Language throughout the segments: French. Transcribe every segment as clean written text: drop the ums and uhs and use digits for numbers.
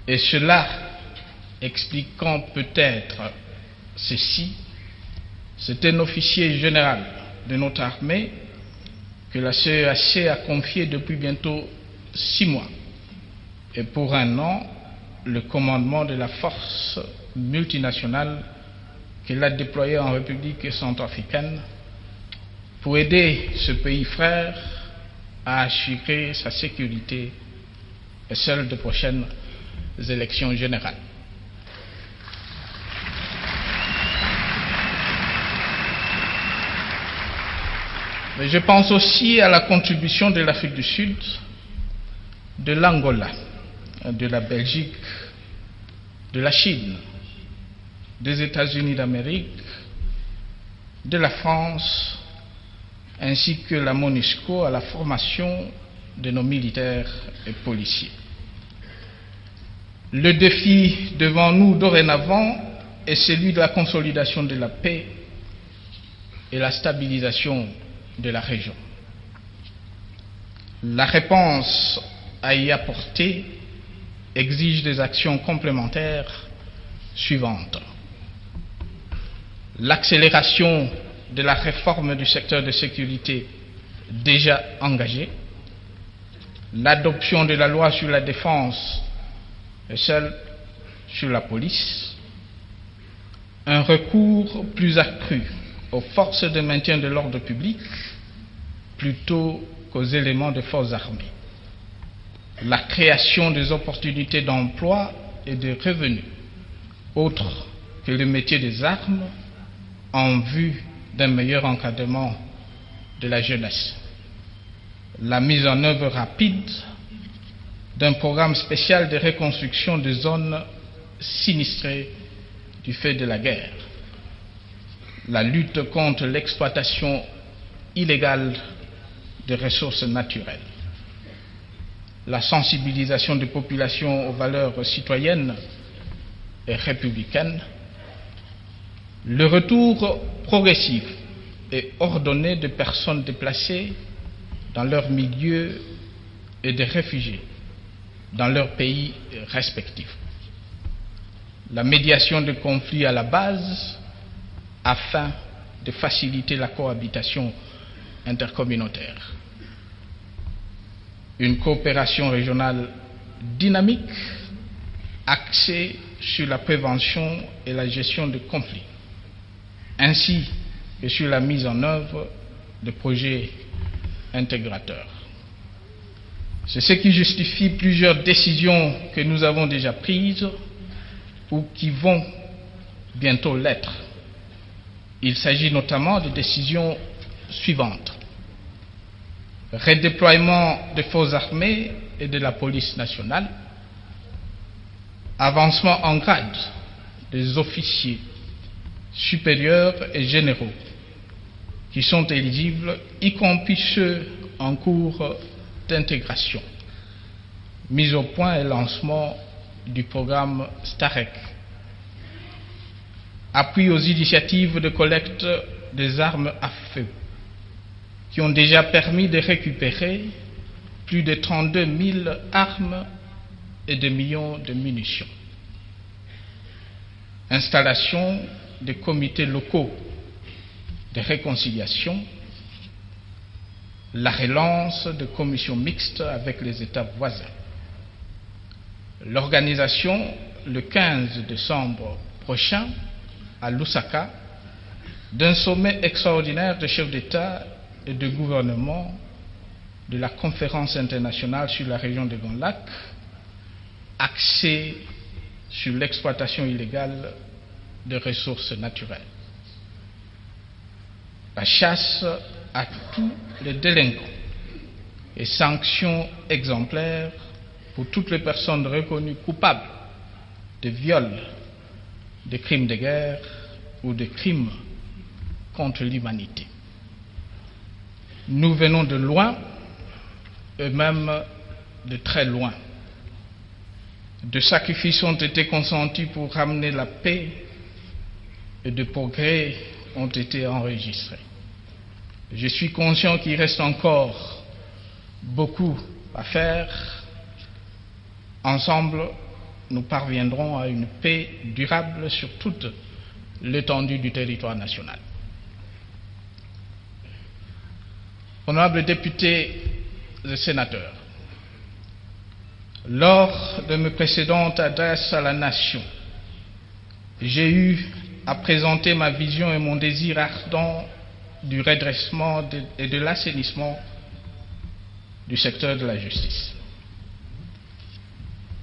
Et cela expliquant peut-être ceci, c'est un officier général de notre armée que la CEAC a confié depuis bientôt 6 mois et pour 1 an le commandement de la force multinationale qu'elle a déployée en République centrafricaine pour aider ce pays frère à assurer sa sécurité et celle des prochaines élections générales. Mais je pense aussi à la contribution de l'Afrique du Sud, de l'Angola, de la Belgique, de la Chine, des États-Unis d'Amérique, de la France, ainsi que la MONUSCO à la formation de nos militaires et policiers. Le défi devant nous dorénavant est celui de la consolidation de la paix et la stabilisation de la région. La réponse à y apporter exige des actions complémentaires suivantes. L'accélération de la réforme du secteur de sécurité déjà engagée, l'adoption de la loi sur la défense et celle sur la police, un recours plus accru aux forces de maintien de l'ordre public plutôt qu'aux éléments des forces armées, la création des opportunités d'emploi et de revenus autres que le métier des armes en vue d'un meilleur encadrement de la jeunesse, la mise en œuvre rapide d'un programme spécial de reconstruction des zones sinistrées du fait de la guerre, la lutte contre l'exploitation illégale des ressources naturelles, la sensibilisation des populations aux valeurs citoyennes et républicaines, le retour progressif et ordonné de personnes déplacées dans leur milieu et de réfugiés dans leurs pays respectifs, la médiation de conflits à la base afin de faciliter la cohabitation intercommunautaire, une coopération régionale dynamique axée sur la prévention et la gestion de conflits, ainsi que sur la mise en œuvre de projets intégrateurs. C'est ce qui justifie plusieurs décisions que nous avons déjà prises ou qui vont bientôt l'être. Il s'agit notamment de décisions suivantes. Redéploiement des forces armées et de la police nationale, avancement en grade des officiers supérieurs et généraux qui sont éligibles, y compris ceux en cours d'intégration, mise au point et lancement du programme STAREC, appui aux initiatives de collecte des armes à feu qui ont déjà permis de récupérer plus de 32 000 armes et des millions de munitions. Installation des comités locaux de réconciliation, la relance de commissions mixtes avec les États voisins, l'organisation le 15 décembre prochain à Lusaka d'un sommet extraordinaire de chefs d'État et de gouvernement de la conférence internationale sur la région des Grands Lacs, axée sur l'exploitation illégale des ressources naturelles, la chasse à tous les délinquants et sanctions exemplaires pour toutes les personnes reconnues coupables de viols, de crimes de guerre ou de crimes contre l'humanité. Nous venons de loin et même de très loin. De sacrifices ont été consentis pour ramener la paix et de progrès ont été enregistrés. Je suis conscient qu'il reste encore beaucoup à faire. Ensemble, nous parviendrons à une paix durable sur toute l'étendue du territoire national. Honorables députés et sénateurs, lors de mes précédentes adresses à la nation, j'ai eu à présenter ma vision et mon désir ardent du redressement et de l'assainissement du secteur de la justice,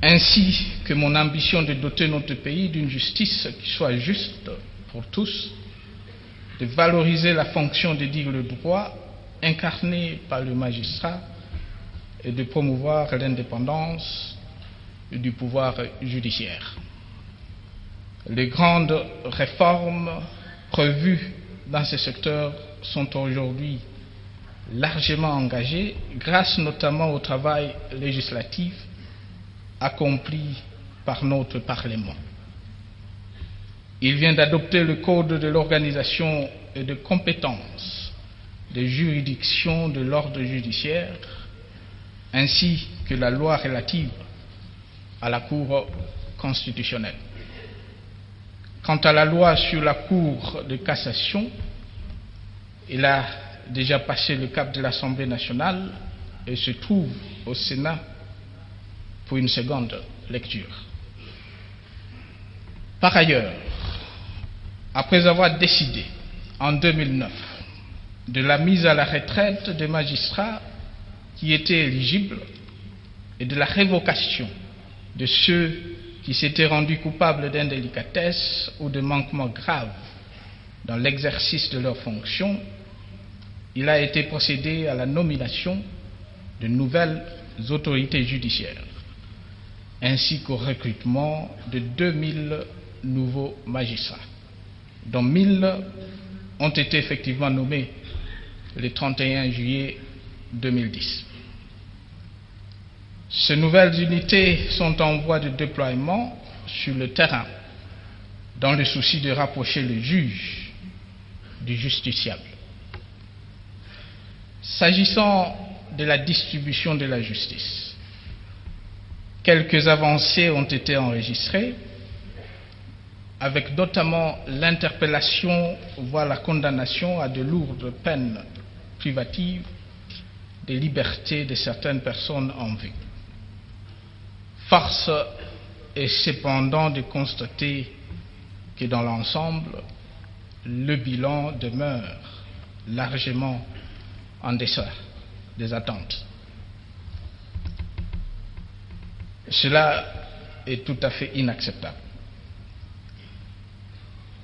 ainsi que mon ambition de doter notre pays d'une justice qui soit juste pour tous, de valoriser la fonction de dire le droit incarné par le magistrat et de promouvoir l'indépendance du pouvoir judiciaire. Les grandes réformes prévues dans ce secteur sont aujourd'hui largement engagées grâce notamment au travail législatif accompli par notre Parlement. Il vient d'adopter le Code de l'organisation et de compétences des juridictions de l'ordre judiciaire, ainsi que la loi relative à la Cour constitutionnelle. Quant à la loi sur la Cour de cassation, il a déjà passé le cap de l'Assemblée nationale et se trouve au Sénat pour une seconde lecture. Par ailleurs, après avoir décidé en 2009 de la mise à la retraite des magistrats qui étaient éligibles et de la révocation de ceux qui s'étaient rendus coupables d'indélicatesse ou de manquements graves dans l'exercice de leurs fonctions, il a été procédé à la nomination de nouvelles autorités judiciaires, ainsi qu'au recrutement de 2000 nouveaux magistrats, dont 1000 ont été effectivement nommés le 31 juillet 2010. Ces nouvelles unités sont en voie de déploiement sur le terrain dans le souci de rapprocher le juge du justiciable. S'agissant de la distribution de la justice, quelques avancées ont été enregistrées, avec notamment l'interpellation, voire la condamnation à de lourdes peines privatives des libertés de certaines personnes en vue. Force est cependant de constater que dans l'ensemble, le bilan demeure largement en deçà des attentes. Cela est tout à fait inacceptable.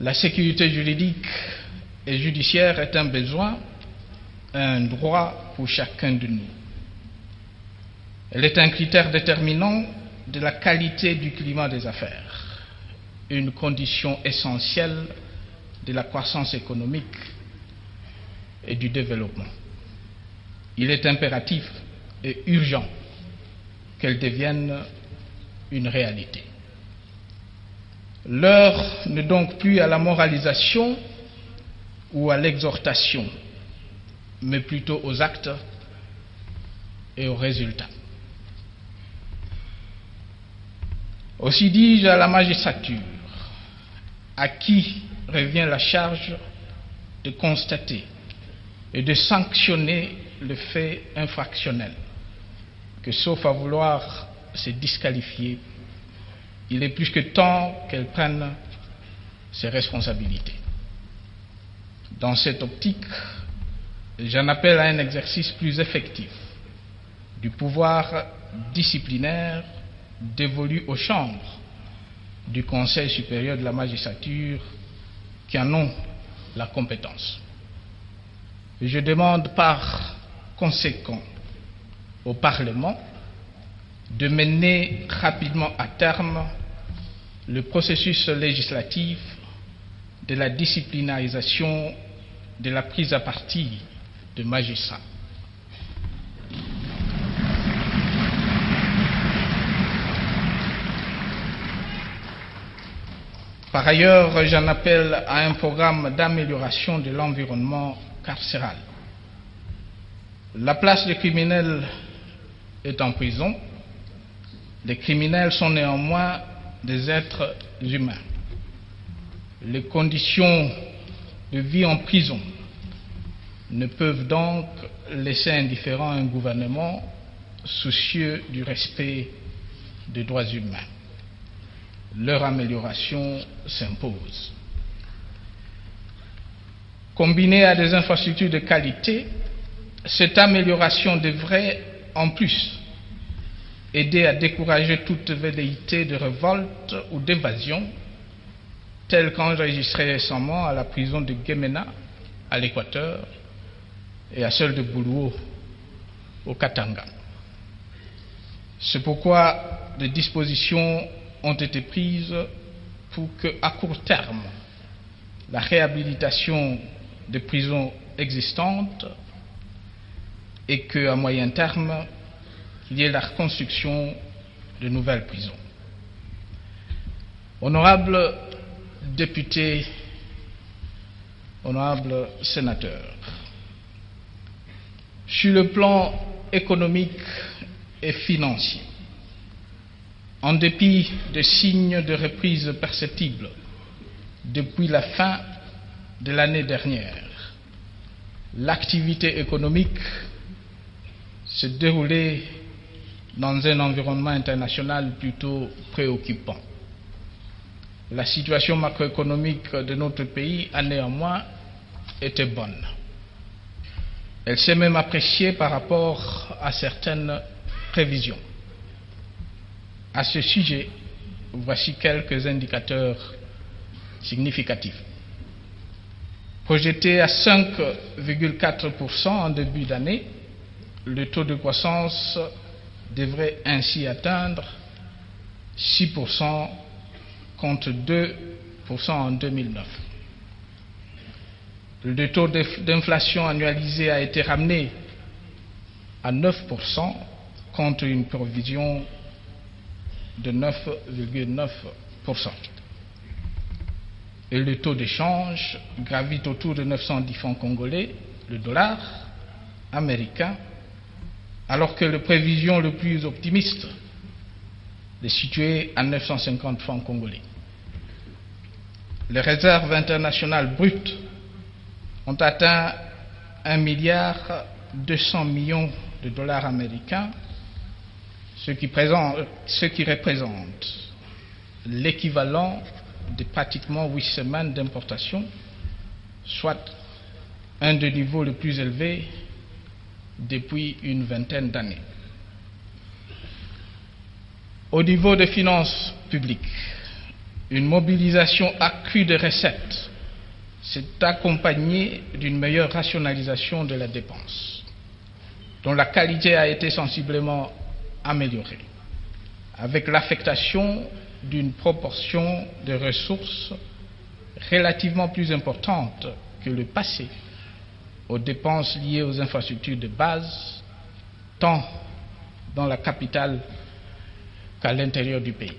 La sécurité juridique et judiciaire est un besoin, un droit pour chacun de nous. Elle est un critère déterminant de la qualité du climat des affaires, une condition essentielle de la croissance économique et du développement. Il est impératif et urgent qu'elle devienne une réalité. L'heure n'est donc plus à la moralisation ou à l'exhortation, mais plutôt aux actes et aux résultats. Aussi dis-je à la magistrature, à qui revient la charge de constater et de sanctionner le fait infractionnel, que sauf à vouloir se disqualifier, il est plus que temps qu'elle prenne ses responsabilités. Dans cette optique, j'en appelle à un exercice plus effectif du pouvoir disciplinaire dévolu aux chambres du Conseil supérieur de la magistrature qui en ont la compétence. Je demande par conséquent au Parlement de mener rapidement à terme le processus législatif de la disciplinarisation de la prise à partie de magistrats. Par ailleurs, j'en appelle à un programme d'amélioration de l'environnement carcéral. La place des criminels est en prison. Les criminels sont néanmoins des êtres humains. Les conditions de vie en prison ne peuvent donc laisser indifférent un gouvernement soucieux du respect des droits humains. Leur amélioration s'impose. Combinée à des infrastructures de qualité, cette amélioration devrait, en plus, aider à décourager toute velléité de révolte ou d'évasion, telle qu'enregistrée récemment à la prison de Guémena, à l'Équateur, et à celle de Buluo, au Katanga. C'est pourquoi des dispositions ont été prises pour qu'à court terme, la réhabilitation des prisons existantes et qu'à moyen terme, il y ait la reconstruction de nouvelles prisons. Honorables députés, honorables sénateurs, sur le plan économique et financier, en dépit de signes de reprise perceptibles depuis la fin de l'année dernière, l'activité économique se déroulait dans un environnement international plutôt préoccupant. La situation macroéconomique de notre pays a néanmoins été bonne. Elle s'est même appréciée par rapport à certaines prévisions. À ce sujet, voici quelques indicateurs significatifs. Projeté à 5,4% en début d'année, le taux de croissance devrait ainsi atteindre 6% contre 2% en 2009. Le taux d'inflation annualisé a été ramené à 9% contre une provision de 9,9%. Et le taux d'échange gravite autour de 910 francs congolais, le dollar américain, alors que les prévisions les plus optimistes les situées à 950 francs congolais. Les réserves internationales brutes ont atteint 1,2 milliard de dollars américains, ce qui représente l'équivalent de pratiquement 8 semaines d'importation, soit un des niveaux les plus élevés depuis une vingtaine d'années. Au niveau des finances publiques, une mobilisation accrue de recettes s'est accompagnée d'une meilleure rationalisation de la dépense, dont la qualité a été sensiblement améliorée, avec l'affectation d'une proportion de ressources relativement plus importante que le passé aux dépenses liées aux infrastructures de base, tant dans la capitale qu'à l'intérieur du pays.